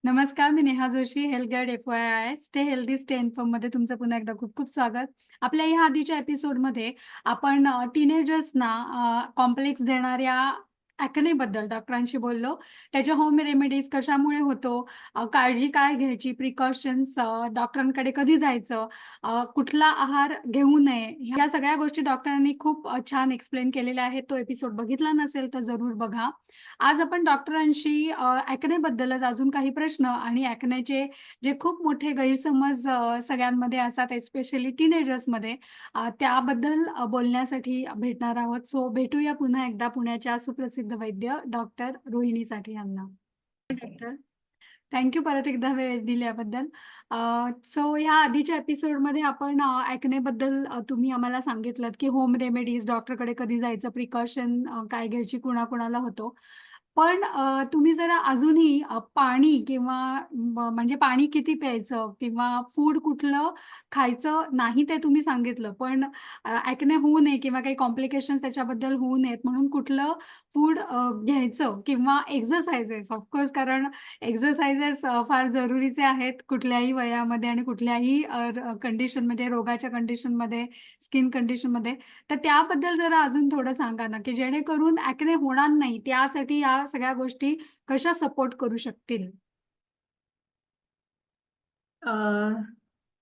नमस्कार, मी Neha Joshi, health guide FYI. Stay healthy, stay इन्फॉर्ममध्ये तुमचं पुन्हा एकदा खूप-खूप स्वागत. आपल्या या आधीच्या एपिसोडमध्ये आपण टीनेजर्सना कॉम्प्लेक्स देणाऱ्या ॲक्नेबद्दल डॉक्टरांशी बोललो. त्याच्या होम रेमेडीज कशामुळे होतो, काळजी काय घ्यायची, प्रिकॉशन्स, डॉक्टरांकडे कधी जायचं, कुठला आहार घेऊ नये, ह्या सगळ्या गोष्टी डॉक्टरांनी खूप छान एक्सप्लेन केलेल्या आहेत. तो एपिसोड बघितला नसेल तर जरूर बघा. आज आपण डॉक्टरांशी ॲक्नेबद्दलच अजून काही प्रश्न आणि ॲक्नेचे जे खूप मोठे गैरसमज सगळ्यांमध्ये असतात, स्पेशली टीनेजर्समध्ये, त्याबद्दल बोलण्यासाठी भेटणार आहोत. सो भेटूया पुन्हा एकदा पुण्याच्या सुप्रसिद्ध वैद्य डॉक्टर रोहिणी साठे यांना. डॉक्टर, थँक परत एकदा वेळ दिल्याबद्दल. सो ह्या आधीच्या एपिसोडमध्ये आपण ॲक्नेबद्दल तुम्ही आम्हाला सांगितलत, की होम रेमेडीज, डॉक्टरकडे कधी जायचं, प्रिकॉशन काय घ्यायची, कुणाकुणाला होतो. पण तुम्ही जरा अजूनही पाणी किंवा म्हणजे पाणी किती प्यायचं किंवा फूड कुठलं खायचं नाही ते तुम्ही सांगितलं. पण ॲक्ने होऊ नये किंवा काही कॉम्प्लिकेशन्स त्याच्याबद्दल होऊ नयेत म्हणून कुठलं फूड घ्यायचं किंवा एक्सरसाइजेस ऑफकोर्स कारण एक्सरसाइजेस फार जरुरीचे आहेत कुठल्याही वयामध्ये आणि कुठल्याही कंडिशनमध्ये, रोगाच्या कंडिशनमध्ये, स्किन कंडिशनमध्ये. तर त्याबद्दल जरा अजून थोडं सांगा ना, की जेणेकरून ॲक्ने होणार नाही, त्यासाठी या सगळ्या गोष्टी कशा सपोर्ट करू शकतील? अ,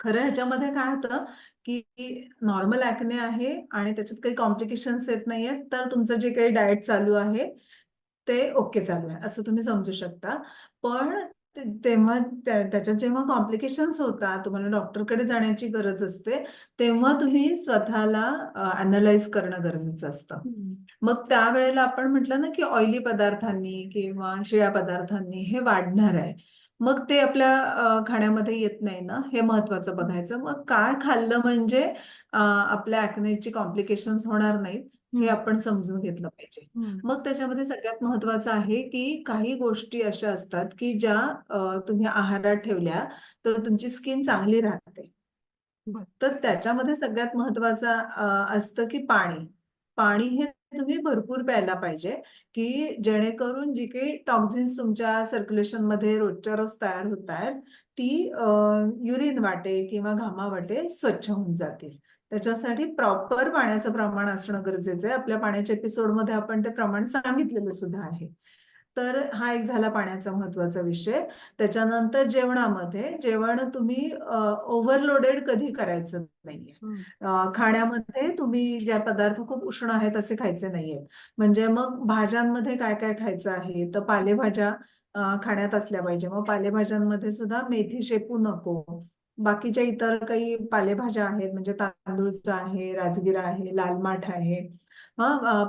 खरं ह्याच्यामध्ये काय होतं, की नॉर्मल ॲक्ने आहे आणि त्याच्यात काही कॉम्प्लिकेशन्स येत नाहीयेत, तर तुमचं जे काही डाएट चालू आहे, ते ओके चालू आहे, असं तुम्ही समजू शकता. पण तेव्हा त्याच्यात जेव्हा कॉम्प्लिकेशन्स होतात, तुम्हाला डॉक्टरकडे जाण्याची गरज असते, तेव्हा तुम्ही स्वतःला करणं गरजेचं असतं. हं, मग त्यावेळेला आपण म्हटलं ना, की ऑइली पदार्थांनी किंवा शिळ्या पदार्थांनी हे वाढणार आहे. मग ते आपल्या खाण्यामध्ये येत नाही ना, हे महत्वाचं हं, बघायचं. मग काय खाल्लं म्हणजे आपल्या ॲक्नेची कॉम्प्लिकेशन्स होणार नाहीत, हे हं, आपण समजून घेतलं पाहिजे. हं. मग त्याच्यामध्ये सगळ्यात महत्वाचं आहे, की काही गोष्टी अशा असतात, की ज्या तुम्ही आहारात ठेवल्या, तर तुमची स्किन चांगली राहते. बरं. तर त्याच्यामध्ये सगळ्यात महत्वाचं असतं, की पाणी. पाणी हे तुम्ही भरपूर प्यायला पाहिजे, की जेणेकरून जी काही टॉक्सिन्स तुमच्या सर्क्युलेशनमध्ये रोजच्या रोज तयार होत आहेत, ती युरिन वाटे किंवा घामावाटे स्वच्छ होऊन जातील. त्याच्यासाठी प्रॉपर पाण्याचं प्रमाण असणं गरजेचं आहे. आपल्या पाण्याच्या एपिसोडमध्ये आपण ते प्रमाण सांगितलेलं सुद्धा आहे. तर हा एक झाला पाण्याचा महत्वाचा विषय. त्याच्यानंतर जेवणामध्ये, जेवण तुम्ही ओव्हरलोडेड कधी करायचं नाहीये. हं, खाण्यामध्ये तुम्ही ज्या पदार्थ खूप उष्ण आहेत असे खायचे नाहीयेत. म्हणजे मग भाज्यांमध्ये काय-काय खायचं आहे, तर पालेभाज्या खाण्यात असल्या पाहिजे. मग पालेभाज्यांमध्ये सुद्धा मेथी शेपू नको. बाकीच्या इतर काही पालेभाज्या आहेत म्हणजे तांदूळचा आहे, राजगिरा आहे, लाल माठ आहे.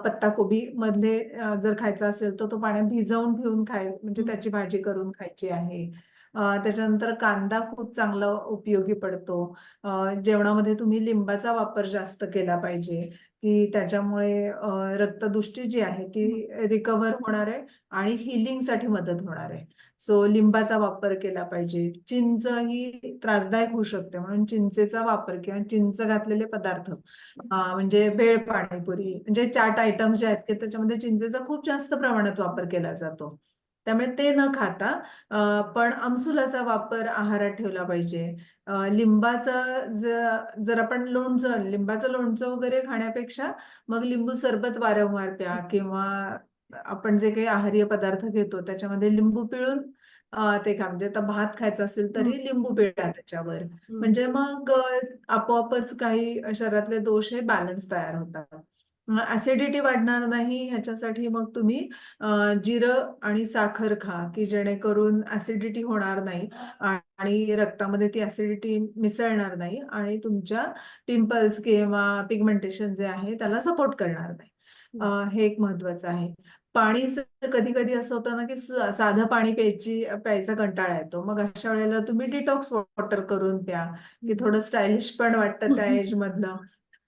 पत्ताकोबी मधले जर खायचा असेल तर तो पाण्यात भिजवून ठेवून म्हणजे हं, त्याची भाजी करून खायची आहे. त्याच्यानंतर कांदा खूप चांगला उपयोगी पडतो. जेवणामध्ये तुम्ही लिंबाचा वापर जास्त केला पाहिजे, की त्याच्यामुळे रक्तदृष्टी जी आहे ती हं, रिकव्हर होणार आहे आणि हीलिंगसाठी मदत होणार आहे. सो लिंबाचा वापर केला पाहिजे. चिंच ही त्रासदायक होऊ शकते म्हणून चिंचेचा वापर किंवा चिंच घातलेले पदार्थ म्हणजे भेळ पाणीपुरी म्हणजे चाट आयटम्स जे आहेत की त्याच्यामध्ये चिंचेचा खूप जास्त प्रमाणात वापर केला जातो. त्यामुळे ते न खाता पण आमसुलाचा वापर आहारात ठेवला पाहिजे. लिंबाचं जर आपण लिंबाचं लोणचं वगैरे खाण्यापेक्षा मग लिंबू सरबत वारंवार प्या किंवा आपण जे काही आहारीय पदार्थ घेतो त्याच्यामध्ये लिंबू पिळून ते खा. म्हणजे आता भात खायचा असेल हं, तरी लिंबू पिळा त्याच्यावर. हं, म्हणजे मग आपोआपच काही शरीरातले दोष हे बॅलन्स तयार होतात. ॲसिडिटी वाढणार नाही ह्याच्यासाठी मग तुम्ही जिरं आणि साखर खा, की जेणेकरून ॲसिडिटी होणार नाही आणि रक्तामध्ये ती ॲसिडिटी मिसळणार नाही आणि तुमच्या पिंपल्स किंवा पिगमेंटेशन जे आहे त्याला सपोर्ट करणार नाही. हं, हे एक महत्वाचं आहे. पाणीचं कधी-कधी असं होतं ना, की साधं पाणी प्यायचा कंटाळा येतो. मग अशा वेळेला तुम्ही डिटॉक्स वॉटर करून प्या, की हं. थोडं स्टायलिश पण वाटतं त्या एजमधलं.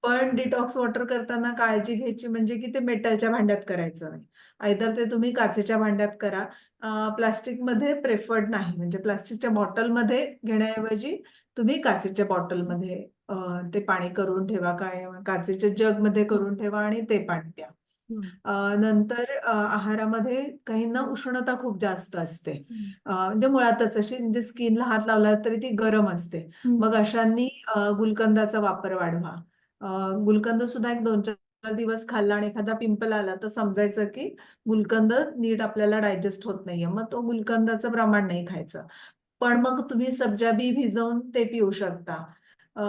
पण डिटॉक्स वॉटर करताना काळजी घ्यायची म्हणजे की ते मेटलच्या भांड्यात करायचं नाही. आयदर ते तुम्ही काचेच्या भांड्यात करा. प्लास्टिकमध्ये प्रिफर्ड नाही. म्हणजे प्लास्टिकच्या बॉटलमध्ये घेण्याऐवजी तुम्ही काचेच्या बॉटलमध्ये ते पाणी करून ठेवा. काय काचेच्या जगमध्ये हं. करून ठेवा आणि ते पाणी प्या. हं, नंतर आहारामध्ये काहींना उष्णता खूप जास्त असते. हं, म्हणजे मुळातच अशी म्हणजे स्किनला हात लावला तरी ती गरम असते. मग हं, अशांनी गुलकंदाचा वापर वाढवा. गुलकंद सुद्धा एक 2-4 दिवस खाल्ला आणि एखादा पिंपल आला तर समजायचं की गुलकंद नीट आपल्याला डायजेस्ट होत नाहीये. मग तो गुलकंदाचं प्रमाण नाही खायचं. पण मग तुम्ही सब्जा बी भिजवून ते पिऊ शकता. अ,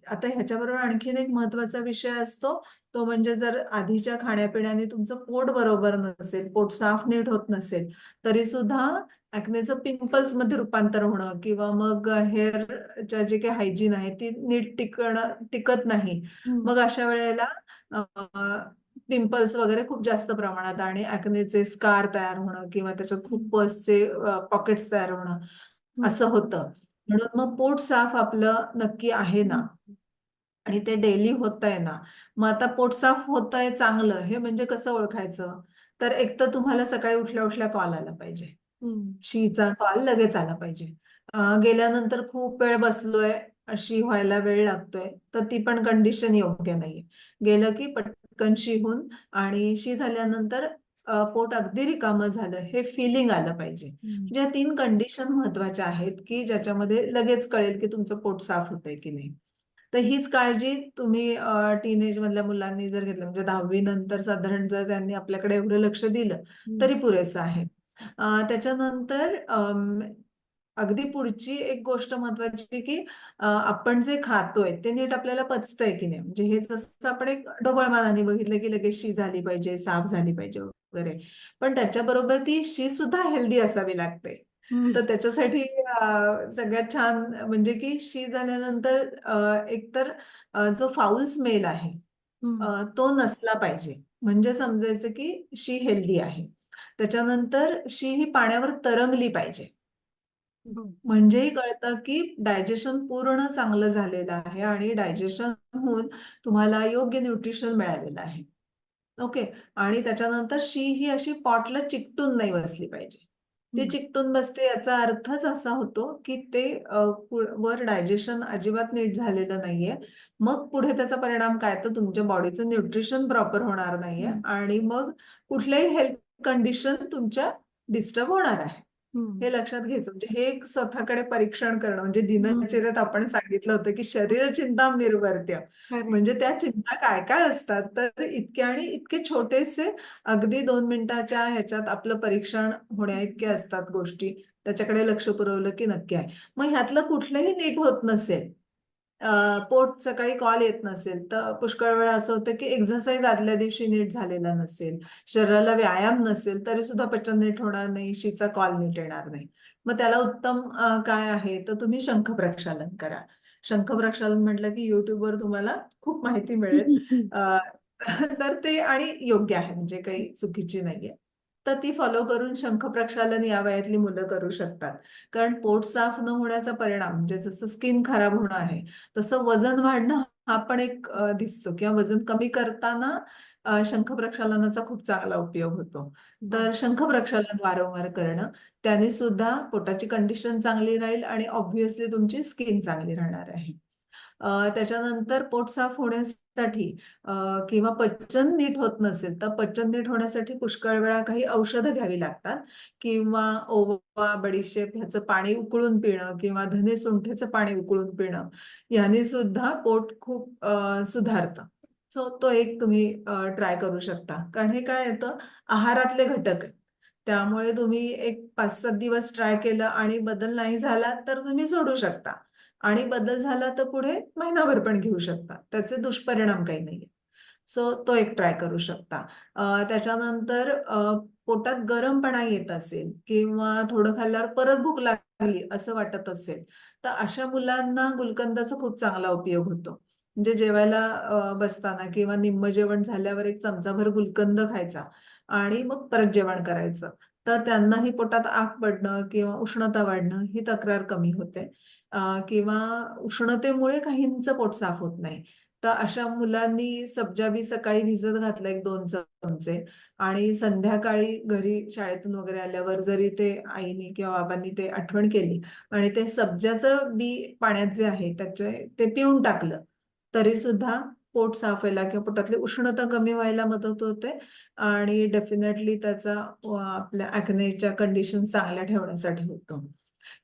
आता ह्याच्याबरोबर आणखीन एक महत्वाचा विषय असतो, तो म्हणजे जर आधीच्या खाण्यापिण्याने तुमचं पोट बरोबर नसेल, पोट साफ नीट होत नसेल, तरी सुद्धा ॲक्नेचं पिंपल्समध्ये रूपांतर होणं किंवा मग हेअरच्या जे काही हायजीन आहे ती नीट टिकत नाही. हं, मग अशा वेळेला पिंपल्स वगैरे खूप जास्त प्रमाणात आणि ॲक्नेचे स्कार तयार होणं किंवा त्याच्यात खूप हं, पसचे पॉकेट्स तयार होणं हं, असं होतं. म्हणून मग पोट साफ आपलं नक्की आहे ना हं, आणि ते डेली होतंय ना. मग आता पोट साफ होतंय चांगलं हे म्हणजे कसं ओळखायचं? तर एक तर तुम्हाला सकाळी उठल्या-उठल्या कॉल आला पाहिजे. हं, शीचा कॉल लगेच आला पाहिजे. गेल्यानंतर खूप वेळ बसलोय, शी व्हायला वेळ लागतोय, तर ती पण कंडिशन योग्य नाहीये. गेलं की पटकन शी होऊन आणि शी झाल्यानंतर पोट अगदी रिकामं झालं हे फिलिंग आलं पाहिजे. हं, ज्या 3 कंडिशन महत्वाच्या आहेत, की ज्याच्यामध्ये लगेच कळेल की तुमचं पोट साफ होतंय की नाही. तर हीच काळजी तुम्ही टीनेज मधल्या मुलांनी जर घेतलं म्हणजे 10वी नंतर साधारण जर त्यांनी आपल्याकडे एवढं लक्ष दिलं, हं, तरी पुरेसं आहे. त्याच्यानंतर अगदी पुढची एक गोष्ट महत्वाची की आपण जे खातोय ते नीट आपल्याला पचतंय की नाही. म्हणजे हे जसं आपण एक ढोबळमानाने बघितलं की लगेच शी झाली पाहिजे, साफ झाली पाहिजे वगैरे. पण त्याच्याबरोबर ती शी सुद्धा हेल्दी असावी लागते. हं, तर त्याच्यासाठी सगळ्यात छान म्हणजे की शी झाल्यानंतर एकतर जो फाऊल स्मेल आहे हं, तो नसला पाहिजे. म्हणजे समजायचं की शी हेल्दी आहे. त्याच्यानंतर शी ही पाण्यावर तरंगली पाहिजे. बरं. म्हणजेही कळतं की डायजेशन पूर्ण चांगलं झालेलं आहे आणि डायजेशन होऊन तुम्हाला योग्य न्यूट्रिशन मिळालेलं आहे. ओके. आणि त्याच्यानंतर शी ही अशी पॉटला चिकटून नाही बसली पाहिजे. ती हं, चिकटून बसते याचा अर्थच असा होतो, की ते वर डायजेशन अजिबात नीट झालेलं नाहीये. मग पुढे त्याचा परिणाम काय तर तुमच्या बॉडीचं न्यूट्रिशन प्रॉपर होणार नाहीये हं, आणि मग कुठल्याही हेल्थ कंडिशन तुमच्या डिस्टर्ब होणार आहे. हं, हे लक्षात घ्यायचं. म्हणजे हे एक स्वतःकडे परीक्षण करणं म्हणजे हं. दिनचर्येत आपण सांगितलं होतं, की शरीर चिंता निर्वर्त्य. करेक्ट. म्हणजे त्या चिंता काय-काय असतात? तर इतके आणि इतके छोटेसे अगदी 2 मिनिटाच्या ह्याच्यात आपलं परीक्षण होण्याइतके असतात गोष्टी. त्याच्याकडे लक्ष पुरवलं की नक्की आहे. मग ह्यातलं कुठलंही नीट होत नसेल, पोट सकाळी कॉल येत नसेल, तर पुष्कळ वेळा असं होतं की एक्सरसाइज आदल्या दिवशी नीट झालेला नसेल, शरीराला व्यायाम नसेल, तरी सुद्धा पचन नीट होणार नाही, शीचा कॉल नीट येणार नाही. मग त्याला उत्तम काय आहे, तर तुम्ही शंख प्रक्षालन करा. शंख प्रक्षालन म्हटलं की YouTubeवर तुम्हाला खूप माहिती मिळेल. अ, तर ते आणि योग्य आहे म्हणजे काही चुकीची नाहीये. तर ती फॉलो करून शंख प्रक्षालन या वयातली मुलं करू शकतात. कारण पोट साफ न होण्याचा परिणाम म्हणजे जसं स्किन खराब होणं आहे, तसं वजन वाढणं हा पण एक दिसतो किंवा वजन कमी करताना शंख प्रक्षालनाचा खूप चांगला उपयोग होतो. बरं. तर शंख प्रक्षालन वारंवार करणं, त्याने सुद्धा पोटाची कंडिशन चांगली राहील आणि ऑब्व्हियसली तुमची स्किन चांगली राहणार आहे. त्याच्यानंतर पोट साफ होण्यासाठी अ, किंवा पचन नीट होत नसेल, तर पचन नीट होण्यासाठी पुष्कळ वेळा काही औषधं घ्यावी लागतात किंवा ओवा, बडीशेप ह्याचं पाणी उकळून पिणं किंवा धने-सुंठेचं पाणी उकळून पिणं, याने सुद्धा पोट खूप सुधारतं. सो तो एक तुम्ही ट्राय करू शकता. कारण हे काय येतं आहारातले घटक आहेत. त्यामुळे तुम्ही एक 5-7 दिवस ट्राय केलं आणि बदल नाही झाला, तर तुम्ही सोडू शकता. आणि बदल झाला तर पुढे महिनाभर पण घेऊ शकता. त्याचे दुष्परिणाम काही नाहीये. सो तो एक ट्राय करू शकता. त्याच्यानंतर पोटात गरमपणा येत असेल किंवा थोडं खाल्ल्यावर परत भूक लागली असं वाटत असेल, तर अशा मुलांना गुलकंदाचा खूप चांगला उपयोग होतो. म्हणजे जेवायला बसताना किंवा निम्मं जेवण झाल्यावर एक चमचाभर गुलकंद खायचा आणि मग परत जेवण करायचं. तर त्यांनाही पोटात आग पडणं किंवा उष्णता वाढणं ही तक्रार कमी होते. किंवा उष्णतेमुळे काहींचं पोट साफ होत नाही. तर अशा मुलांनी सब्जा बी सकाळी भिजत घातलं 1-2 चमचे आणि संध्याकाळी घरी शाळेतून वगैरे आल्यावर जरी ते आईनी किंवा बाबांनी ते आठवण केली आणि ते सब्जाचं बी पाण्यात जे आहे त्याचे ते पिऊन टाकलं, तरी सुद्धा पोट साफ व्हायला किंवा पोटातली उष्णता कमी व्हायला मदत होते आणि डेफिनेटली त्याचा आपल्या ॲक्नेच्या कंडिशन चांगल्या ठेवण्यासाठी होतो.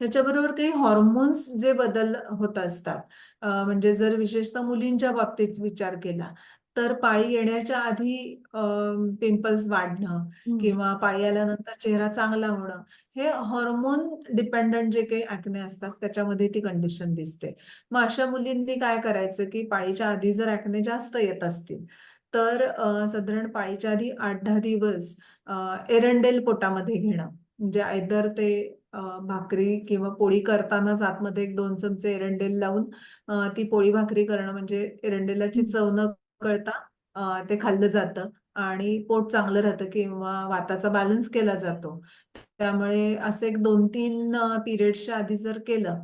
ह्याच्याबरोबर काही हॉर्मोन्स जे बदल होत असतात, म्हणजे जर विशेषतः मुलींच्या बाबतीत विचार केला तर पाळी येण्याच्या आधी पिंपल्स वाढणं हं. किंवा पाळी आल्यानंतर चेहरा चांगला होणं, हे हॉर्मोन डिपेंडंट जे काही ॲक्ने असतात त्याच्यामध्ये ती कंडिशन दिसते. मग अशा मुलींनी काय करायचं, की पाळीच्या आधी जर ॲक्ने जास्त येत असतील तर साधारण पाळीच्या आधी 8-10 दिवस एरंडेल पोटामध्ये घेणं. म्हणजे आयदर ते भाकरी किंवा पोळी करतानाच आतमध्ये 1-2 चमचे एरंडेल लावून ती पोळी भाकरी करणं, म्हणजे एरंडेलाची हं. चव न कळता ते खाल्लं जातं आणि पोट चांगलं राहतं किंवा वाताचा बॅलन्स केला जातो. त्यामुळे असं एक 2-3 पिरियड्सच्या आधी जर केलं,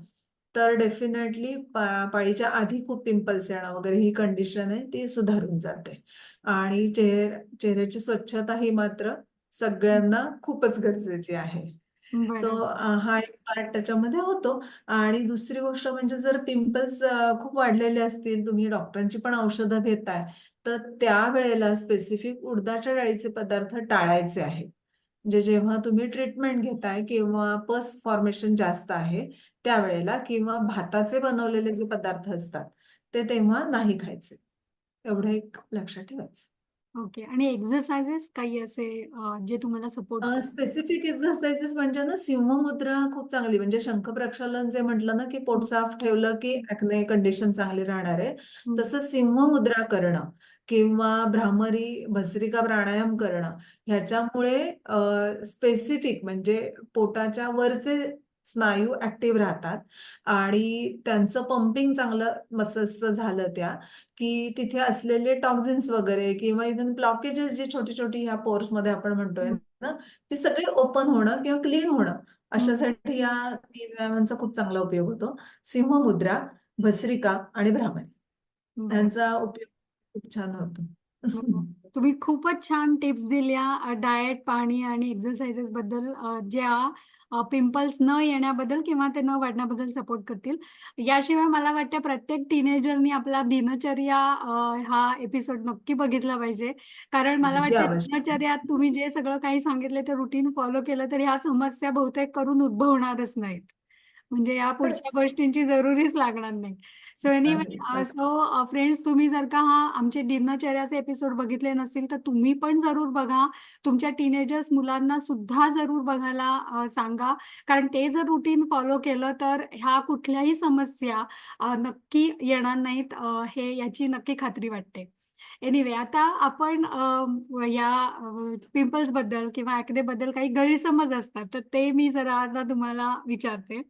तर डेफिनेटली पाळीच्या आधी खूप पिंपल्स येणं वगैरे ही कंडिशन आहे ती सुधारून जाते. आणि चेहऱ्याची स्वच्छता ही मात्र सगळ्यांना खूपच गरजेची आहे. सो बरोबर. हा एक पार्ट त्याच्यामध्ये होतो. आणि दुसरी गोष्ट म्हणजे जर पिंपल्स खूप वाढलेले असतील, तुम्ही डॉक्टरांची पण औषधं घेताय, तर त्यावेळेला स्पेसिफिक उडदाच्या डाळीचे पदार्थ टाळायचे आहेत. म्हणजे जेव्हा तुम्ही ट्रीटमेंट घेताय किंवा पस फॉर्मेशन जास्त आहे त्यावेळेला, किंवा भाताचे बनवलेले जे पदार्थ असतात, ते तेव्हा नाही खायचे. एवढं एक लक्षात ठेवायचं. ओके. आणि एक्सरसाइजेस काही असे जे तुम्हाला सपोर्ट करतात? स्पेसिफिक एक्सरसाइजेस म्हणजे ना सिंहमुद्रा खूप चांगली, म्हणजे शंखप्रक्षालन जे म्हटलं ना, की पोट हं. साफ ठेवलं की ॲक्ने कंडिशन चांगली राहणार आहे. हं. तसं सिंहमुद्रा करणं किंवा भ्रामरी, भस्त्रिका प्राणायाम करणं ह्याच्यामुळे स्पेसिफिक म्हणजे पोटाच्या वरचे स्नायू ॲक्टिव्ह राहतात आणि त्यांचं पंपिंग चांगलं मसल्सचं झालं त्या, की तिथे असलेले टॉक्झिन्स वगैरे किंवा इव्हन ब्लॉकेजेस जे छोटी-छोटी ह्या पोर्समध्ये आपण म्हणतोय हं. ना, ते सगळे ओपन होणं किंवा क्लीन होणं, हं. अशासाठी या 3 व्यायामांचा खूप चांगला उपयोग होतो. सिंहमुद्रा, भस्त्रिका आणि भ्रामरी बरं. यांचा उपयोग खूप छान होतो. बरं. तुम्ही खूपच छान टिप्स दिल्या डाएट, पाणी आणि एक्सरसाइजेस बद्दल ज्या पिंपल्स न येण्याबद्दल किंवा ते न वाढण्याबद्दल सपोर्ट करतील. याशिवाय मला वाटतं प्रत्येक टीनेजरनी आपला दिनचर्या हा एपिसोड नक्की बघितला पाहिजे. कारण मला अगदी वाटतं आवश्यक आहे. दिनचर्यात तुम्ही जे सगळं काही सांगितलं ते रुटीन फॉलो केलं तर ह्या समस्या बहुतेक करून उद्भवणारच नाहीत. म्हणजे या पण पुढच्या गोष्टींची जरुरीच लागणार नाही. सो नाही, एनिवे फ्रेंड्स तुम्ही जर का आमचे दिनचर्याचे एपिसोड बघितले नसतील, तर तुम्ही पण जरूर बघा. तुमच्या टीनेजर्स मुलांना सुद्धा जरूर बघायला सांगा. कारण ते जर रुटीन फॉलो केलं, तर ह्या कुठल्याही समस्या नक्की येणार नाहीत. हे याची नक्की खात्री वाटते. एनिवे आता आपण या पिंपल्सबद्दल किंवा ॲक्नेबद्दल काही गैरसमज असतात, तर ते मी जरा आता तुम्हाला विचारते.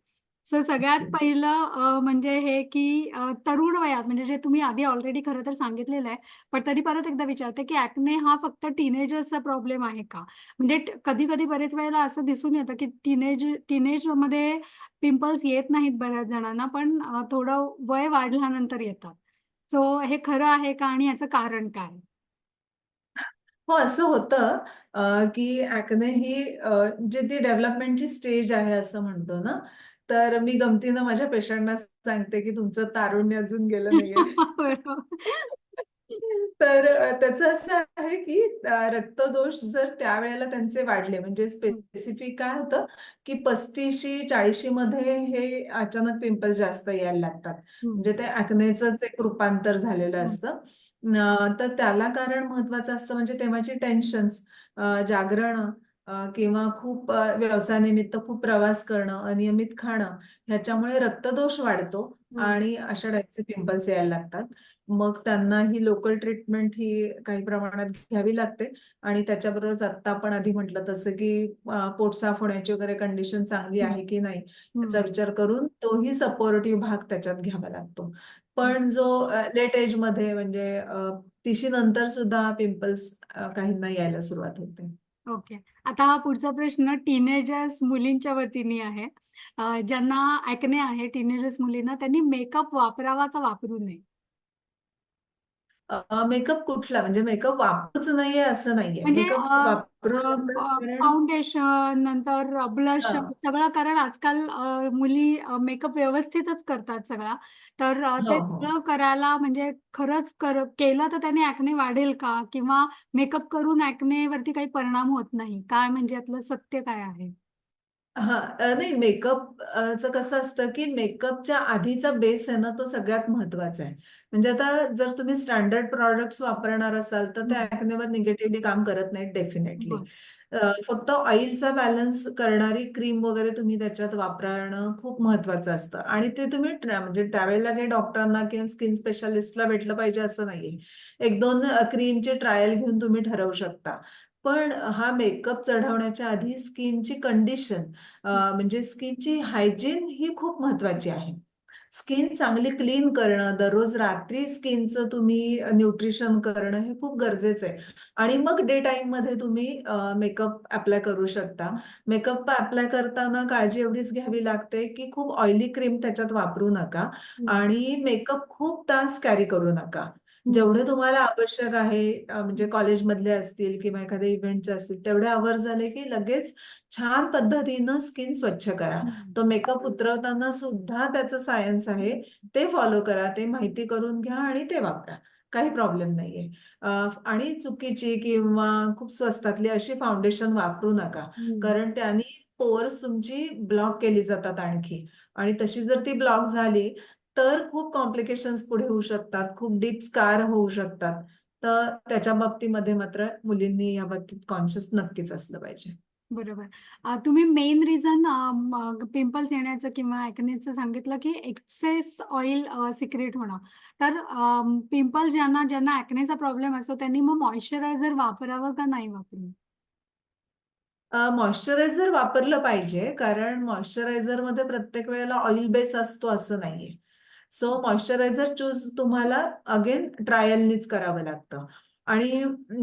सो सगळ्यात पहिलं म्हणजे हे की तरुण वयात म्हणजे जे तुम्ही आधी ऑलरेडी खरं तर सांगितलेलं आहे. पण तरी परत एकदा विचारते, की ॲक्ने हा फक्त टीनेजर्सचा प्रॉब्लेम आहे का? म्हणजे कधी-कधी बरेच वेळेला असं दिसून येतं, की टीनेजमध्ये पिंपल्स येत नाहीत बऱ्याच जणांना, पण थोडं वय वाढल्यानंतर येतात. सो हे खरं आहे का आणि याचं कारण काय? हो, असं होतं की ॲक्ने ही जी ती डेव्हलपमेंटची स्टेज आहे असं म्हणतो ना, तर मी गमतीनं माझ्या पेशंटना सांगते, की तुमचं तारुण्य अजून गेलं नाहीये. बरोबर. तर त्याचं असं आहे, की रक्तदोष जर त्यावेळेला त्यांचे वाढले, म्हणजे हं, स्पेसिफिक काय होतं, की 35-40 मध्ये हे अचानक पिंपल्स जास्त यायला लागतात. हं, म्हणजे ते ॲक्नेचंच एक रूपांतर झालेलं हं, असतं. तर त्याला कारण महत्वाचं असतं म्हणजे तेव्हाची टेन्शन्स, जागरण किंवा खूप व्यवसायानिमित्त खूप प्रवास करणं, अनियमित खाणं ह्याच्यामुळे रक्तदोष वाढतो हं, आणि अशा टाईपचे पिंपल्स यायला लागतात. मग त्यांना ही लोकल ट्रीटमेंट ही काही प्रमाणात घ्यावी लागते आणि त्याच्याबरोबरच आत्ता आपण आधी म्हटलं तसं की पोट साफ होण्याची वगैरे कंडिशन चांगली हं, आहे की नाही हं, याचा विचार करून तोही सपोर्टिव्ह भाग त्याच्यात घ्यावा लागतो. हं. पण जो लेट एजमध्ये म्हणजे 30शी नंतर सुद्धा पिंपल्स काहींना यायला सुरुवात होते. ओके. आता हा पुढचा प्रश्न टीनेजर्स मुलींच्या वतीने आहे. ज्यांना ॲक्ने आहे टीनेजर्स मुलींना त्यांनी मेकअप वापरावा का वापरू नये? मेकअप कुठला म्हणजे मेकअप वापरूच नाहीये असं नाहीये. म्हणजे मेकअप वापरू शकतात कारण फाउंडेशन नंतर ब्लश हा सगळं, कारण आजकाल मुली मेकअप व्यवस्थितच करतात सगळा. तर हो ते हो सगळं करायला म्हणजे खरंच केलं तर त्याने ॲक्ने वाढेल का? किंवा मेकअप करून ॲक्नेवरती काही परिणाम होत नाही? काय म्हणजे यातलं सत्य काय आहे? हां. नाही मेकअप चं कसं असतं, की मेकअपच्या आधीचा बेस आहे ना, तो सगळ्यात महत्त्वाचा आहे. म्हणजे आता जर तुम्ही स्टँडर्ड प्रॉडक्ट्स वापरणार असाल, तर ते हं, ॲक्नेवर निगेटिव्हली काम करत नाहीत डेफिनेटली. बरं. फक्त ऑइलचा बॅलन्स करणारी क्रीम वगैरे तुम्ही त्याच्यात वापरणं खूप महत्त्वाचं असतं आणि ते तुम्ही म्हणजे त्यावेळेला काही डॉक्टरांना किंवा स्किन स्पेशालिस्टला भेटलं पाहिजे असं नाहीये. 1-2 क्रीमचे ट्रायल घेऊन तुम्ही ठरवू शकता. पण हा मेकअप चढवण्याच्या आधी स्किनची कंडिशन म्हणजे स्किनची हायजीन ही खूप महत्वाची आहे. स्किन चांगली क्लीन करणं, दररोज रात्री स्किनचं तुम्ही न्यूट्रिशन करणं हे खूप गरजेचं आहे. आणि मग डे टाईममध्ये तुम्ही मेकअप अप्लाय करू शकता. मेकअप अप्लाय करताना काळजी एवढीच घ्यावी लागते, की खूप ऑइली क्रीम त्याच्यात वापरू नका हं, आणि मेकअप खूप तास कॅरी करू नका. हं, जेवढे तुम्हाला आवश्यक आहे म्हणजे हं, कॉलेजमधले असतील किंवा एखाद्या इव्हेंट्स असतील, तेवढे आवर झाले की लगेच छान पद्धतीनं स्किन स्वच्छ करा. हं, तो मेकअप उतरवताना सुद्धा त्याचं सायन्स आहे. ते फॉलो करा, ते माहिती करून घ्या आणि ते वापरा. काही प्रॉब्लेम नाहीये. अ, आणि चुकीची किंवा खूप स्वस्तातली अशी फाउंडेशन वापरू नका. हं. कारण त्यानी पोअर्स तुमची ब्लॉक केली जातात आणखी आणि तशी जर ती ब्लॉक झाली, तर खूप कॉम्प्लिकेशन्स पुढे होऊ शकतात. खूप डीप स्कार होऊ शकतात. तर त्याच्या बाबतीमध्ये मात्र मुलींनी या बाबतीत कॉन्शियस नक्कीच असलं पाहिजे. बरोबर. तुम्ही मेन रिझन पिंपल्स येण्याचं किंवा एक्नेचं सांगितलं, की एक्सेस ऑइल सिक्रेट होणं. तर पिंपल्स ज्यांना ज्यांना एक्नेचा प्रॉब्लेम असतो त्यांनी मग मॉइश्चरायझर वापरावं का नाही वापरावं? मॉइश्चरायझर वापरलं पाहिजे, कारण मॉइश्चरायझरमध्ये प्रत्येक वेळेला ऑइल बेस असतो असं नाहीये. सो मॉइश्चरायझर चूज तुम्हाला अगेन ट्रायलनीच करावं लागतं. आणि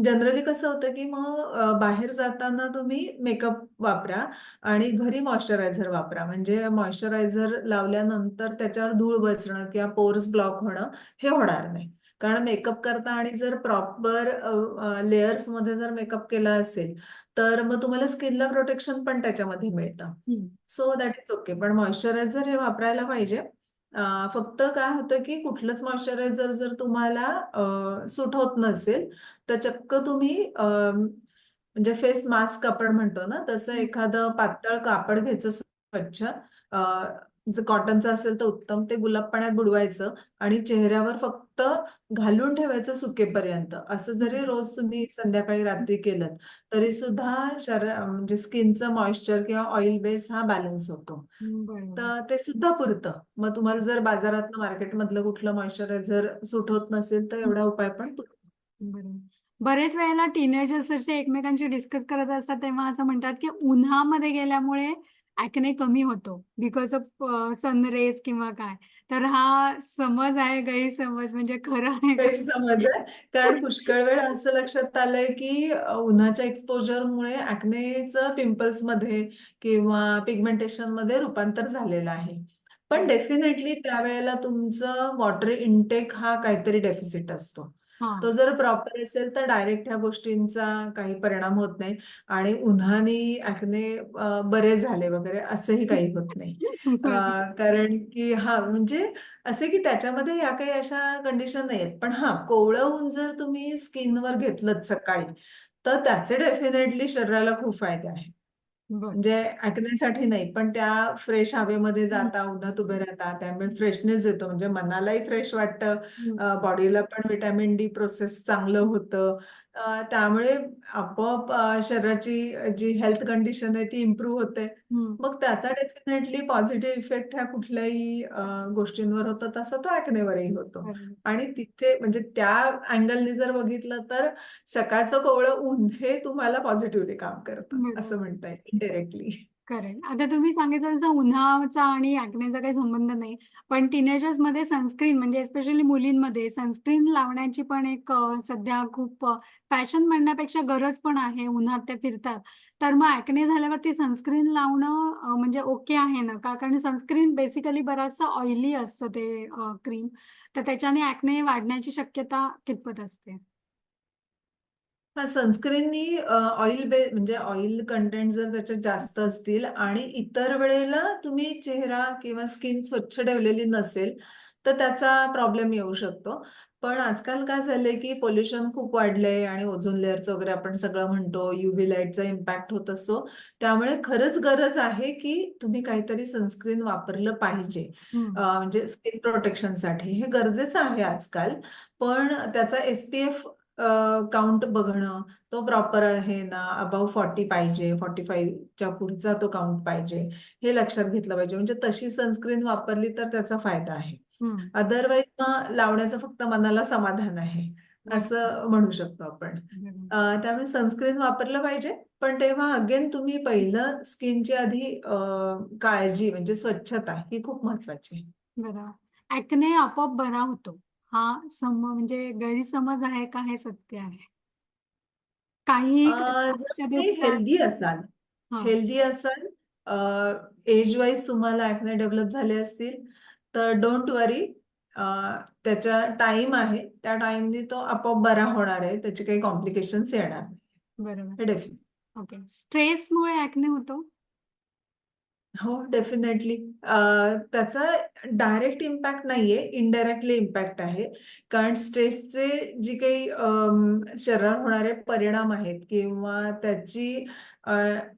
जनरली कसं होतं, की मग बाहेर जाताना तुम्ही मेकअप वापरा आणि घरी मॉइश्चरायझर वापरा. म्हणजे मॉइश्चरायझर लावल्यानंतर त्याच्यावर धूळ बसणं किंवा पोर्स ब्लॉक होणं हे होणार नाही. कारण मेकअप करता आणि जर प्रॉपर लेयर्समध्ये जर मेकअप केला असेल, तर मग तुम्हाला स्किनला प्रोटेक्शन पण त्याच्यामध्ये मिळतं. हं, सो दॅट इज ओके. पण मॉइश्चरायझर हे वापरायला पाहिजे. फक्त काय होतं, की कुठलंच मॉइश्चरायझर जर तुम्हाला सूट होत नसेल, तर चक्क तुम्ही म्हणजे फेस मास्क आपण म्हणतो ना, तसं हं, एखादं पातळ कापड घ्यायचं स्वच्छ. अ, जर कॉटनचं असेल तर उत्तम. ते गुलाब पाण्यात बुडवायचं आणि चेहऱ्यावर फक्त घालून ठेवायचं सुकेपर्यंत. असं जरी हं, रोज तुम्ही संध्याकाळी रात्री केलंत, तरी सुद्धा म्हणजे स्किनचं मॉइश्चर किंवा ऑइल बेस हा बॅलन्स होतो. हं, बरोबर. तर ते सुद्धा पुरतं. मग तुम्हाला जर बाजारातनं मार्केटमधलं कुठलं मॉइश्चरायझर सूट होत नसेल, तर हं, एवढा उपाय पण पुरतो. बरोबर. बरेच वेळेला टीनेजर्स असे एकमेकांशी डिस्कस करत असतात, तेव्हा असं म्हणतात, की उन्हामध्ये गेल्यामुळे एक्ने कमी होतो बिकॉज ऑफ सन रेज किंवा काय. तर हा समज आहे, गैरसमज म्हणजे खरं आहे का? गैरसमज आहे. कारण पुष्कळ वेळ असं लक्षात आलंय, की उन्हाच्या एक्सपोजरमुळे एक्नेचं पिंपल्समध्ये किंवा पिगमेंटेशनमध्ये रूपांतर झालेलं आहे. पण हं. डेफिनेटली त्यावेळेला तुमचं वॉटर इंटेक हा काहीतरी डेफिसिट असतो. हां. तो जर प्रॉपर असेल तर डायरेक्ट ह्या गोष्टींचा काही परिणाम होत नाही आणि उन्हाने एक्ने बरे झाले वगैरे असंही काही होत नाही. अ, बरं. कारण की हां, म्हणजे असे की त्याच्यामध्ये या काही अशा कंडिशन नाहीयेत. पण हां, कोवळं ऊन जर तुम्ही स्किनवर घेतलत सकाळी, तर त्याचे डेफिनेटली शरीराला खूप फायदे आहेत. बरं. म्हणजे एक्नेसाठी नाही, पण त्या फ्रेश हवेमध्ये हं, जाता, उन्हात उभे राहता, त्यामुळे फ्रेशनेस येतो. म्हणजे मनालाही फ्रेश वाटतं, हं, बॉडीला पण व्हिटॅमिन डी प्रोसेस चांगलं होतं. त्यामुळे आपोआप शरीराची जी हेल्थ कंडिशन आहे ती इम्प्रूव्ह होते. हं. मग त्याचा डेफिनेटली पॉझिटिव्ह इफेक्ट ह्या कुठल्याही गोष्टींवर होतो, तसा तो एक्नेवरही होतो. बरोबर. आणि तिथे म्हणजे त्या अँगलनी जर बघितलं तर सकाळचं कोवळं ऊन हे तुम्हाला पॉझिटिव्हली काम करतं, असं बरोबर. म्हणता येईल इनडायरेक्टली. करेक्ट. आता तुम्ही सांगितलं तसं उन्हाचा आणि एक्नेचा काही संबंध नाही. पण टीनेजर्समध्ये सनस्क्रीन म्हणजे स्पेशली मुलींमध्ये सनस्क्रीन लावण्याची पण एक सध्या खूप फॅशन म्हणण्यापेक्षा गरज पण आहे. उन्हात त्या फिरतात. तर मग एक्ने झाल्यावरती सनस्क्रीन लावणं म्हणजे ओके आहे ना? का कारण सनस्क्रीन बेसिकली बराचसा ऑइली असतं ते क्रीम. तर त्याच्याने एक्ने वाढण्याची शक्यता कितपत असते? हा सनस्क्रीननी म्हणजे ऑइल कंटेंट जर त्याच्यात जास्त असतील आणि इतर वेळेला तुम्ही चेहरा किंवा स्किन स्वच्छ ठेवलेली नसेल तर त्याचा प्रॉब्लेम येऊ शकतो. पण आजकाल काय झालंय की पोल्युशन खूप वाढलंय आणि ओझोन लेअरचं वगैरे आपण सगळं म्हणतो, युव्ही लाईटचा इम्पॅक्ट होत असतो. त्यामुळे खरंच गरज आहे की तुम्ही काहीतरी सनस्क्रीन वापरलं पाहिजे. हं. म्हणजे स्किन प्रोटेक्शनसाठी हे गरजेचं आहे आजकाल. पण त्याचा एसपीएफ काउंट बघणं, तो प्रॉपर आहे ना, अबाव 40 पाहिजे, 45च्या पुढचा तो काउंट पाहिजे, हे लक्षात घेतलं पाहिजे. म्हणजे तशी सनस्क्रीन वापरली तर त्याचा फायदा आहे. हं. अदरवाईज मग लावण्याचं फक्त मनाला समाधान आहे, अगदी. असं म्हणू शकतो आपण. बरोबर. त्यामुळे सनस्क्रीन वापरलं पाहिजे, पण तेव्हा अगेन तुम्ही पहिलं स्किनची आधी काळजी म्हणजे स्वच्छता ही खूप महत्वाची आहे. बरोबर. एक्ने आपोआप बरा होतो. हा म्हणजे गैरसमज आहे का हे सत्य आहे? काही जर औषधी तुम्ही उपचार हां, हेल्दी असाल, एज वाईज तुम्हाला ॲक्ने डेव्हलप झाले असतील, तर डोंट वरी. त्याचा टाईम आहे. त्या टाईमनी तो आपोआप बरा होणार आहे. त्याचे काही कॉम्प्लिकेशन्स येणार नाही. बरोबर. हे डेफिनेटली. ओके. स्ट्रेसमुळे एक्ने होतो? हो, डेफिनेटली. त्याचा डायरेक्ट इम्पॅक्ट नाहीये, इनडायरेक्टली इम्पॅक्ट आहे. कारण स्ट्रेसचे जी काही शरीरावर होणारे परिणाम आहेत किंवा त्याची अ,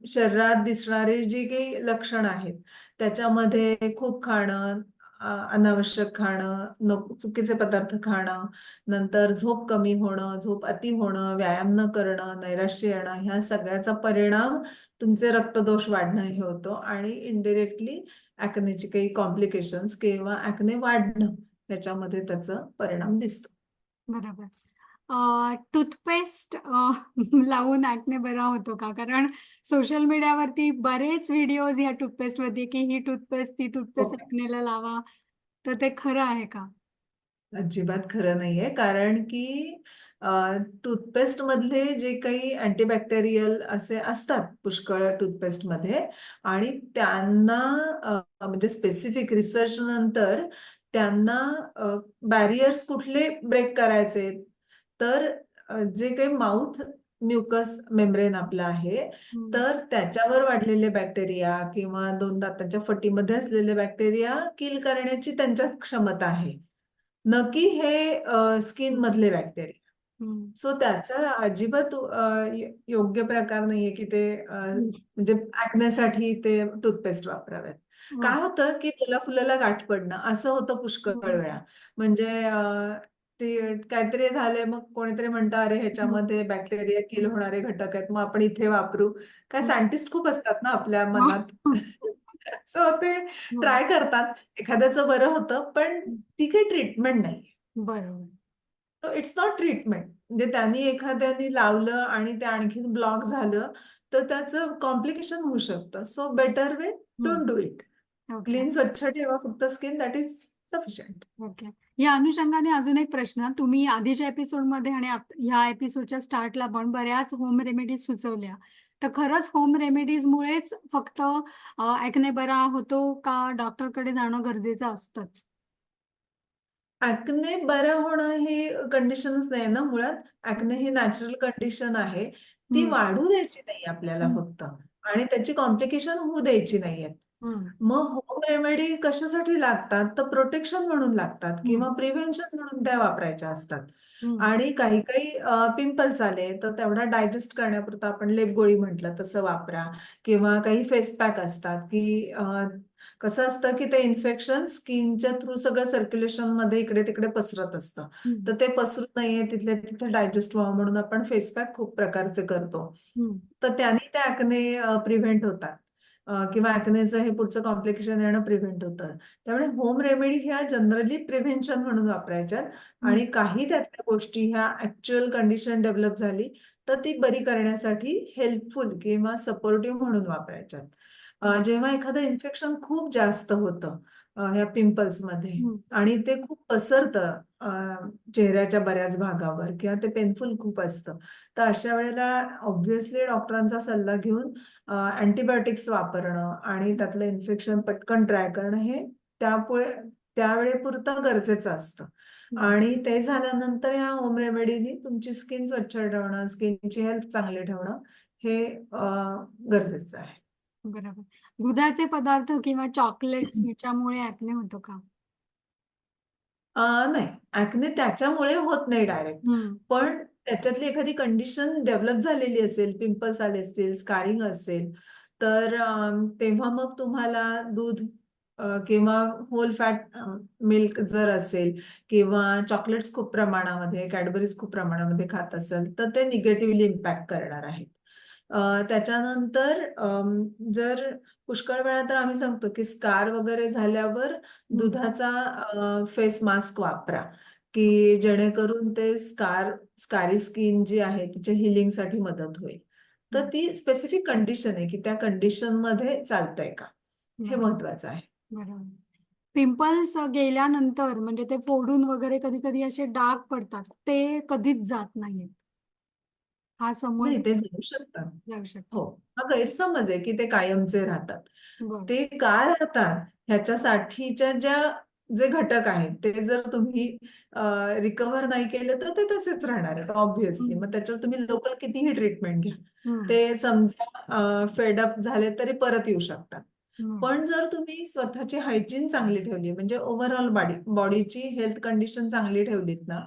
शरीरात दिसणारी जी काही लक्षणं आहेत, त्याच्यामध्ये खूप खाणं, अनावश्यक खाणं, चुकीचे पदार्थ खाणं, नंतर झोप कमी होणं, झोप अति होणं, व्यायाम न करणं, नैराश्य येणं, ह्या सगळ्याचा परिणाम तुमचे रक्तदोष वाढणं हे होतं आणि इनडिरेक्टली ॲक्नेचे काही कॉम्प्लिकेशन्स किंवा ॲक्ने वाढणं याच्यामध्ये त्याचा परिणाम दिसतो. बरोबर. टूथपेस्ट लावून एक्ने बरा होतो का? कारण सोशल मीडियावरती बरेच व्हिडिओज ह्या टूथपेस्टवरती, की ही टूथपेस्ट, ती टूथपेस्ट ओके. एक्नेला लावा. तर ते खरं आहे का? अजिबात खरं नाहीये. कारण की टूथपेस्ट मधले जे काही अँटीबॅक्टेरियल असे असतात पुष्कळ टूथपेस्टमध्ये आणि त्यांना म्हणजे स्पेसिफिक रिसर्च नंतर त्यांना बॅरियर्स कुठले ब्रेक करायचे, तर जे काही माउथ म्युकस मेम्ब्रेन आपलं आहे, हं, तर त्याच्यावर वाढलेले बॅक्टेरिया किंवा 2 दातांच्या फटीमध्ये असलेले बॅक्टेरिया किल करण्याची त्यांच्यात क्षमता आहे. नक्की हे स्किन हं, मधले बॅक्टेरिया. हं, सो त्याचा अजिबात योग्य प्रकार नाहीये की ते हं. म्हणजे ॲक्नेसाठी ते टूथपेस्ट वापराव्यात. हो. काय होतं की फुलाला गाठ पडणं असं होतं पुष्कळ हं, वेळा. म्हणजे ते काहीतरी झालंय मग कोणीतरी म्हणतं, "अरे हं, ह्याच्यामध्ये बॅक्टेरिया किल होणारे घटक आहेत, मग आपण इथे वापरू." काय हं. सायंटिस्ट खूप असतात ना आपल्या हो. मनात. सो ते हो. ट्राय करतात. एखाद्याचं बरं होतं, पण ती काही ट्रीटमेंट नाही. बरोबर. So it's not treatment. म्हणजे त्यांनी एखाद्याने लावलं आणि ते आणखीन ब्लॉक झालं, तर त्याचं कॉम्प्लिकेशन होऊ शकतं. सो बेटर वे हं. Don't do it. Okay. Clean स्वच्छ ठेवा फक्त skin that is sufficient. Okay. या अनुषंगाने अजून एक प्रश्न. तुम्ही आधीच्या एपिसोडमध्ये आणि ह्या एपिसोडच्या स्टार्टला पण बऱ्याच होम रेमेडीज सुचवल्या. तर खरंच होम रेमेडीजमुळेच फक्त एक्ने बरा होतो का डॉक्टरकडे जाणं गरजेचं असतंच? ॲक्ने बरं होणं ही कंडिशनच नाही ना मुळात. ॲक्ने ही नॅचरल कंडिशन आहे. ती हं, वाढू द्यायची नाही आपल्याला हं, फक्त आणि त्याची कॉम्प्लिकेशन होऊ द्यायची नाहीयेत. हं, मग होम रेमेडी कशासाठी लागतात? तर प्रोटेक्शन म्हणून लागतात हं, किंवा प्रिव्हेन्शन म्हणून त्या वापरायच्या असतात. हं, आणि काही-काही पिंपल्स आले, तर तेवढा डायजेस्ट करण्यापुरतं आपण लेपगोळी म्हटलं तसं वापरा किंवा काही फेस पॅक असतात, की कसं असतं, की ते इन्फेक्शन स्किनच्या थ्रू सगळं सर्क्युलेशनमध्ये इकडे-तिकडे पसरत असतं. हं, तर ते पसरू नये, तिथल्या तिथे डायजेस्ट व्हावं म्हणून आपण फेस पॅक खूप प्रकारचे करतो. हं, तर त्याने ते ॲक्ने प्रिव्हेंट होतात. किंवा ॲक्नेचं हे पुढचं कॉम्प्लिकेशन येणं प्रिव्हेंट होतं. त्यामुळे होम रेमेडी ह्या जनरली प्रिव्हेन्शन म्हणून वापरायच्यात हं. आणि काही त्यातल्या गोष्टी ह्या ॲक्चुअल कंडिशन डेव्हलप झाली, तर ती बरी करण्यासाठी हेल्पफुल किंवा सपोर्टिव्ह म्हणून वापरायच्यात. जेव्हा एखादं इन्फेक्शन खूप जास्त होतं ह्या पिंपल्समध्ये हं. आणि ते खूप पसरतं चेहऱ्याच्या बऱ्याच भागावर किंवा ते पेनफुल खूप असतं, तर अशा वेळेला ऑब्व्हियसली डॉक्टरांचा सल्ला घेऊन अँटिबायोटिक्स वापरणं आणि त्यातलं इन्फेक्शन पटकन ड्राय करणं हे त्यापुढे त्यावेळेपुरतं गरजेचं असतं. हं. आणि ते झाल्यानंतर ह्या होम रेमेडीनी तुमची स्किन स्वच्छ ठेवणं, स्किनची हेल्थ चांगली ठेवणं हे गरजेचं आहे. बरोबर. दुधाचे पदार्थ किंवा चॉकलेट्स याच्यामुळे ॲक्ने होतो का? नाही, ॲक्ने त्याच्यामुळे होत नाही डायरेक्ट. हं. पण त्याच्यातली एखादी कंडिशन डेव्हलप झालेली असेल, पिंपल्स आले असतील, स्कारिंग असेल, तर तेव्हा मग तुम्हाला दूध किंवा होल फॅट मिल्क जर असेल किंवा चॉकलेट्स खूप प्रमाणामध्ये, कॅडबरीज खूप प्रमाणामध्ये खात असाल, तर ते निगेटिव्हली इम्पॅक्ट करणार आहेत. त्याच्यानंतर जर पुष्कळ वेळा तर आम्ही सांगतो, की स्कार वगैरे झाल्यावर हं. दुधाचा फेस मास्क वापरा, की जेणेकरून ते स्कारी स्किन जी आहे तिच्या हिलिंगसाठी मदत होईल. तर हं. ती स्पेसिफिक कंडिशन आहे, की त्या कंडिशनमध्ये चालतंय का? हे बरोबर, महत्वाचं आहे. बरोबर. पिंपल्स गेल्यानंतर म्हणजे ते फोडून वगैरे कधी-कधी असे डाग पडतात. ते कधीच जात नाहीत. हा समज नाही, ते जाऊ शकतात. जाऊ शकतो. हो. हा गैरसमज आहे, की ते कायमचे राहतात. बरं. ते का राहतात ह्याच्यासाठीच्या जे घटक आहेत, ते जर तुम्ही रिकव्हर नाही केलं, तर ते तसेच राहणार आहेत ऑब्व्हियसली. हं. मग त्याच्यावर तुम्ही लोकल कितीही ट्रीटमेंट घ्या. हं. ते समजा फेड अप झाले तरी परत येऊ शकतात. हं. पण जर तुम्ही स्वतःची हायजीन चांगली ठेवली, म्हणजे ओव्हरऑल बॉडीची हेल्थ कंडिशन चांगली ठेवलीत ना,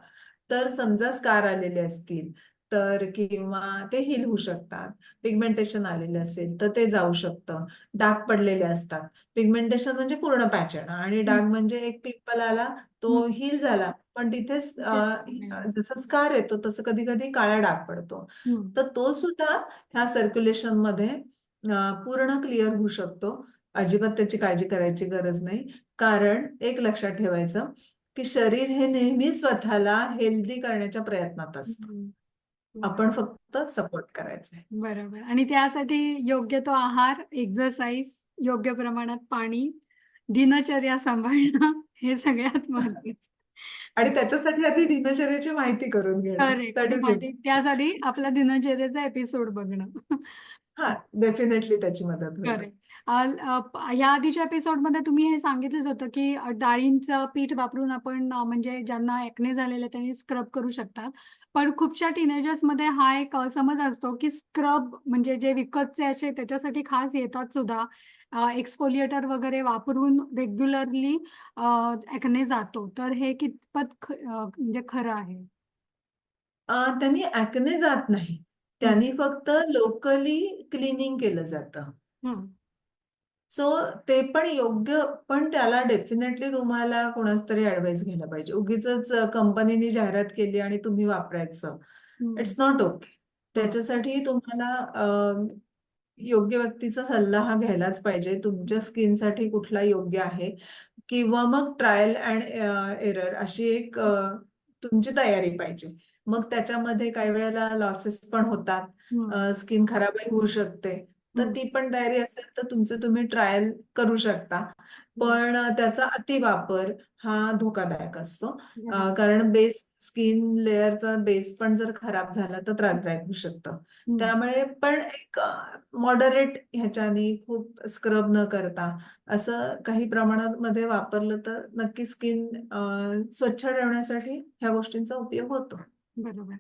तर समजा स्कार आलेले असतील, तर किंवा ते हील होऊ शकतात. पिगमेंटेशन आलेलं असेल तर ते जाऊ शकतं. डाग पडलेले असतात. पिगमेंटेशन म्हणजे पूर्ण पॅच येणं आणि हं. डाग म्हणजे एक पिंपल आला, हं. तो हील झाला, पण तिथेच तिथेच थांबलेलं. जसं स्कार येतो तसं कधी-कधी काळा डाग पडतो. हं. तर तो सुद्धा ह्या सर्क्युलेशनमध्ये पूर्ण क्लिअर होऊ शकतो. अजिबात त्याची काळजी करायची गरज नाही. कारण एक लक्षात ठेवायचं, की शरीर हे नेहमी स्वतःला हेल्दी करण्याच्या प्रयत्नात असतं. हं. आपण बरोबर. फक्त सपोर्ट करायचंय. बरोबर आणि त्यासाठी योग्य तो आहार, एक्सरसाइज, योग्य प्रमाणात पाणी, दिनचर्या सांभाळणं हे सगळ्यात महत्त्वाचं. आणि त्याच्यासाठी आधी दिनचर्येची माहिती करून घेणं. करेक्ट दॅट आणि इज त्यासाठी आपला दिनचर्येचा एपिसोड बघणं. हां, डेफिनेटली त्याची मदत होईल. करेक्ट. या आधीच्या एपिसोडमध्ये तुम्ही हे सांगितलंच होतं, की डाळींचं पीठ वापरून आपण म्हणजे ज्यांना एक्ने झालेले त्यांनी स्क्रब करू शकतात. पण खूपशा टीनेजर्समध्ये हा एक समज असतो, की स्क्रब म्हणजे जे विकतचे असे त्याच्यासाठी खास येतात सुद्धा. एक्सफोलिएटर वगैरे वापरून रेग्युलरली एक्ने जातो. तर हे कितपत म्हणजे खरं आहे? त्यांनी ॲक्ने जात नाही. हं. त्यांनी फक्त लोकली क्लीनिंग केलं जातं. हं. सो ते पण योग्य पण त्याला डेफिनेटली तुम्हाला कोणाच तरी ॲडवाइस घ्यायला पाहिजे. उगीचच कंपनीनी जाहिरात केली आणि तुम्ही वापरायचं. हं. It's not okay. हं. त्याच्यासाठी तुम्हाला योग्य व्यक्तीचा सल्ला हा घ्यायलाच पाहिजे. तुमच्या स्किनसाठी कुठला योग्य आहे किंवा मग ट्रायल अँड एरर अशी एक तुमची तयारी पाहिजे. मग त्याच्यामध्ये काही वेळेला लॉसेस पण होतात. हं. स्किन खराबही होऊ शकते. तर हं. ती पण तयारी असेल तर तुमचं तुम्ही ट्रायल करू शकता. हं. पण त्याचा अतिवापर हा धोकादायक असतो. बरोबर. कारण स्किन लेयरचा बेस पण जर खराब झाला तर त्रासदायक होऊ शकतं. हं. त्यामुळे पण एक मॉडरेट ह्याच्यानी खूप स्क्रब न करता असं काही प्रमाणामध्ये वापरलं तर नक्की स्किन स्वच्छ ठेवण्यासाठी ह्या गोष्टींचा उपयोग होतो. बरोबर.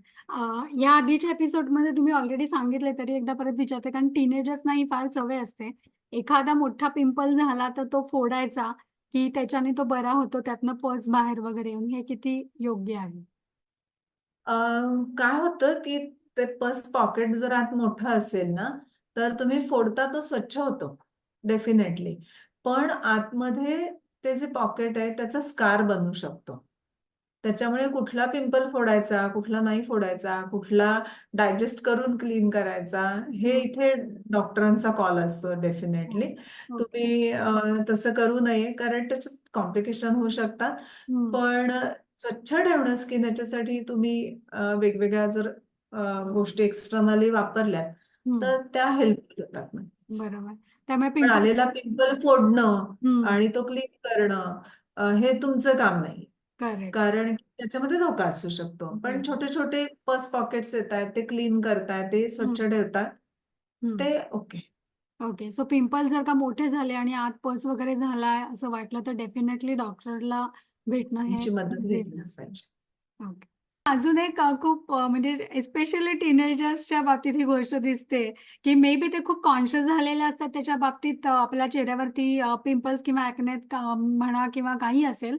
या आधीच्या एपिसोडमध्ये तुम्ही ऑलरेडी सांगितलंय तरी एकदा परत विचारते कारण टीनेजर्सना ही फार सवय असते. एखादा मोठा पिंपल झाला तर तो फोडायचा, की त्याच्याने तो बरा होतो त्यातनं पस बाहेर वगैरे येऊन हे किती योग्य आहे? अ, काय होतं, की ते पर्स पॉकेट जर आत मोठं असेल ना, तर तुम्ही फोडता तो स्वच्छ होतो. डेफिनेटली. पण आतमध्ये ते जे पॉकेट आहे त्याचा स्कार बनू शकतो. त्याच्यामुळे कुठला पिंपल फोडायचा, कुठला नाही फोडायचा, कुठला डायजेस्ट करून क्लीन करायचा, हे हं. इथे डॉक्टरांचा कॉल असतो हं. डेफिनेटली. ओके. तुम्ही तसं करू नये कारण त्याच्यात कॉम्प्लिकेशन होऊ शकतात. हं. पण स्वच्छ ठेवणं स्किन याच्यासाठी तुम्ही वेगवेगळ्या जर गोष्टी एक्स्टर्नली वापरल्यात, हं. तर त्या हेल्पफुल होतात नक्कीच. बरोबर. त्यामुळे पण पिंपल आलेला पिंपल फोडणं हं, आणि तो क्लीन करणं हे तुमचं काम नाही. करेक्ट. कारण त्याच्यामध्ये धोका असू शकतो. पण बरोबर. छोटे छोटे पस पॉकेट्स येत आहेत, ते क्लीन करतायत, ते हं, स्वच्छ ठेवतात, हं. ते ओके. ओके. सो पिंपल जर का मोठे झाले आणि आत पस वगैरे झालाय असं वाटलं तर डेफिनेटली डॉक्टरला भेटणं हे तुमची मदत गरजेचं घेतलीच असतं. पाहिजे. ओके. अजून एक खूप म्हणजे स्पेशली टीनेजर्सच्या बाबतीत ही गोष्ट दिसते, की मे बी ते खूप कॉन्शियस झालेले असतात त्याच्या बाबतीत आपल्या चेहऱ्यावरती पिंपल्स किंवा एक्ने म्हणा किंवा काही असेल.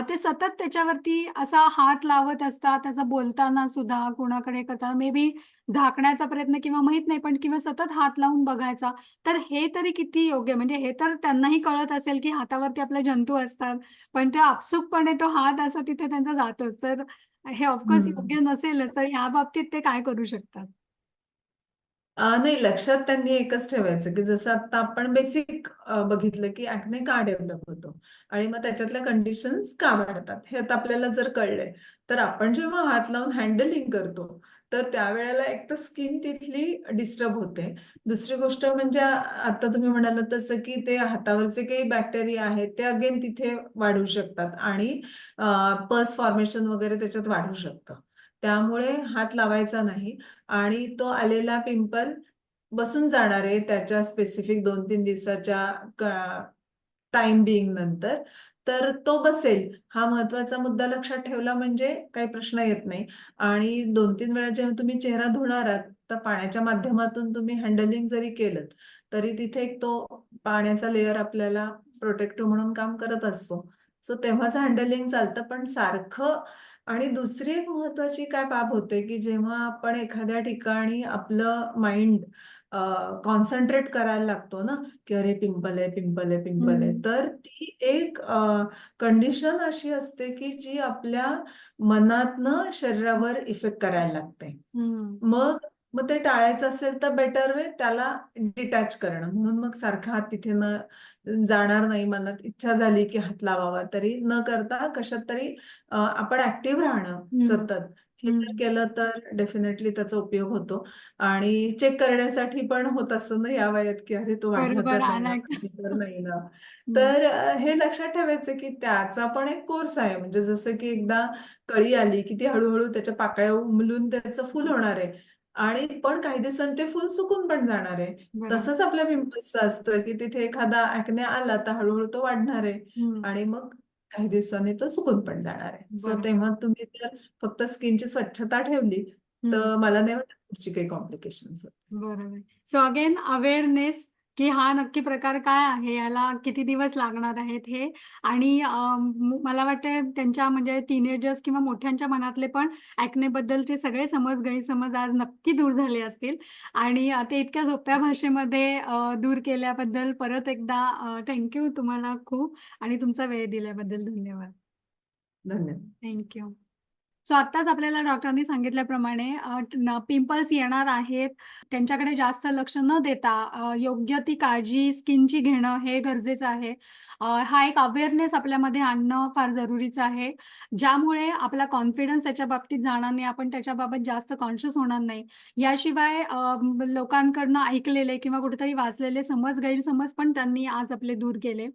ते सतत त्याच्यावरती असा हात लावत असतात, असं बोलताना सुद्धा कुणाकडे करताना मे बी झाकण्याचा प्रयत्न किंवा माहीत नाही पण किंवा सतत हात लावून बघायचा. तर हे तरी किती योग्य म्हणजे हे तर त्यांनाही कळत असेल, की हातावरती आपले जंतू असतात. पण ते आपसुकपणे तो हात असा तिथे त्यांचा जातोच. तर हे ऑफकोर्स हम्म. योग्य नसेलच, तर ह्या बाबतीत ते काय करू शकतात? नाही, लक्षात त्यांनी एकच ठेवायचं, की जसं आता आपण बेसिक बघितलं, की ॲक्ने का डेव्हलप होतो आणि मग त्याच्यातल्या कंडिशन्स का वाढतात. हे आता आपल्याला जर कळलंय, तर आपण जेव्हा हात लावून हँडलिंग करतो, तर त्यावेळेला एक तर स्किन तिथली डिस्टर्ब होते. दुसरी गोष्ट म्हणजे आता तुम्ही म्हणालात तसं, की ते हातावरचे काही बॅक्टेरिया आहेत, ते अगेन तिथे वाढू शकतात आणि पस फॉर्मेशन वगैरे त्याच्यात वाढू शकतं. त्यामुळे हात लावायचा नाही. आणि तो आलेला पिंपल बसून जाणार आहे त्याच्या स्पेसिफिक 2-3 दिवसाच्या टाइम बिंग नंतर. तर तो बसेल. हा महत्वाचा मुद्दा लक्षात ठेवला म्हणजे काही प्रश्न येत नाही. आणि 2-3 वेळा जेव्हा तुम्ही चेहरा धुणार आहात, तर पाण्याच्या माध्यमातून तुम्ही हँडलिंग जरी केलंत, तरी तिथे एक तो पाण्याचा लेयर आपल्याला प्रोटेक्टिव्ह म्हणून काम करत असतो. सो तेव्हाच हँडलिंग चालतं. पण सारखं आणि दुसरी एक महत्वाची काय बाब होते, की जेव्हा आपण एखाद्या ठिकाणी आपलं माइंड कॉन्सन्ट्रेट करायला लागतो ना, की अरे पिंपल आहे, पिंपल आहे, पिंपल आहे. हं, तर ती एक कंडिशन अशी असते, की जी आपल्या मनातनं शरीरावर इफेक्ट करायला लागते. हं. मग मग ते टाळायचं असेल तर बेटर वे त्याला डिटॅच करणं. म्हणून मग सारखा हात तिथे न जाणार नाही. मनात इच्छा झाली, की हात लावावा, तरी न करता कशात तरी आपण ॲक्टिव्ह राहणं हं, सतत. हे हं. जर केलं तर डेफिनेटली त्याचा उपयोग होतो. आणि चेक करण्यासाठी पण होत असतं ना या वयात, की अरे तो वाढला बरोबर तर नाही ना, आलाय का? वाढला तर नाही ना. हं, तर हे लक्षात ठेवायचं, की त्याचा पण एक कोर्स आहे. म्हणजे जसं की एकदा कळी आली, की ती हळू त्याच्या पाकळ्या उमलून त्याचं फुल होणार आहे. आणि पण काही दिवसांनी ते फुल सुकून पण जाणार आहे. बरोबर. तसंच आपल्या पिंपल्सचं असतं, की तिथे एखादा ॲक्ने आला तर हळू तो वाढणार आहे हं, आणि मग काही दिवसांनी तो सुकून पण जाणार आहे. सो बरोबर. तेव्हा तुम्ही जर फक्त स्किनची स्वच्छता ठेवली, हं. तर मला नाही वाटत पुढची काही कॉम्प्लिकेशन्स होतील. बरोबर. सो अगेन अवेअरनेस, की हा नक्की प्रकार काय आहे, याला किती दिवस लागणार आहेत हे आणि मला वाटतं त्यांच्या म्हणजे टीनेजर्स किंवा मोठ्यांच्या मनातले पण एक्नेबद्दलचे सगळे गैरसमज आज नक्की दूर झाले असतील आणि ते इतक्या सोप्या भाषेमध्ये दूर केल्याबद्दल परत एकदा तुम्हाला खूप आणि तुमचा वेळ दिल्याबद्दल धन्यवाद. धन्यवाद. थँक सो आत्ताच आपल्याला डॉक्टरांनी सांगितल्याप्रमाणे पिंपल्स येणार आहेत. त्यांच्याकडे जास्त लक्ष न देता योग्य ती काळजी स्किनची घेणं हे गरजेचं आहे. हा एक अवेअरनेस आपल्यामध्ये आणणं फार जरुरीचं आहे. ज्यामुळे आपला कॉन्फिडन्स त्याच्या बाबतीत जाणार नाही. आपण त्याच्याबाबत जास्त कॉन्शियस होणार नाही. याशिवाय लोकांकडून ऐकलेले किंवा कुठेतरी वाचलेले गैरसमज पण त्यांनी आज आपले दूर केले.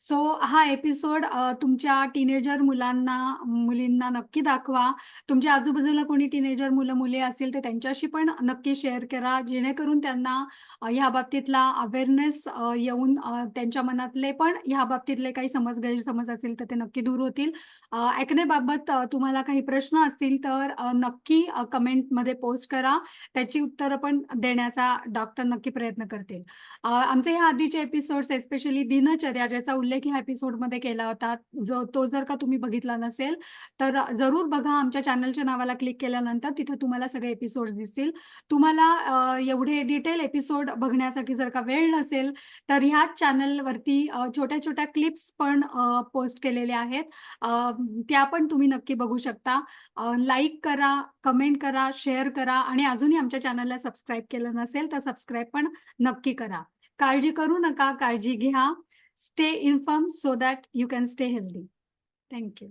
सो हा एपिसोड तुमच्या टीनेजर मुलांना, मुलींना नक्की दाखवा. तुमच्या आजूबाजूला कोणी टीनेजर मुलं-मुली असतील तर त्यांच्याशी पण नक्की शेअर करा. जेणेकरून त्यांना ह्या बाबतीतला अवेअरनेस येऊन त्यांच्या मनातले पण ह्या बाबतीतले काही गैरसमज असतील तर ते नक्की दूर होतील. एक्नेबाबत तुम्हाला काही प्रश्न असतील तर नक्की कमेंटमध्ये पोस्ट करा. त्याची उत्तरं पण देण्याचा डॉक्टर नक्की प्रयत्न करतील. आमचे ह्या आधीचे एपिसोड्स एस्पेशली दिनचर्या ज्याचा उल्लेख ह्या एपिसोडमध्ये केला होता. तो जर का तुम्ही बघितला नसेल, तर जरूर बघा. आमच्या चॅनलच्या नावाला क्लिक केल्यानंतर तिथे तुम्हाला सगळे एपिसोड्स दिसतील. तुम्हाला एवढे डिटेल एपिसोड बघण्यासाठी जर का वेळ नसेल, तर ह्याच चॅनलवरती छोट्या-छोट्या क्लिप्स पण पोस्ट केलेल्या आहेत. त्या पण तुम्ही नक्की बघू शकता. लाईक करा, कमेंट करा, शेअर करा आणि अजूनही आमच्या चॅनलला सबस्क्राईब केलं नसेल, तर सबस्क्राईब पण नक्की करा. काळजी करू नका, काळजी घ्या. Stay informed so that you can stay healthy. Thank you.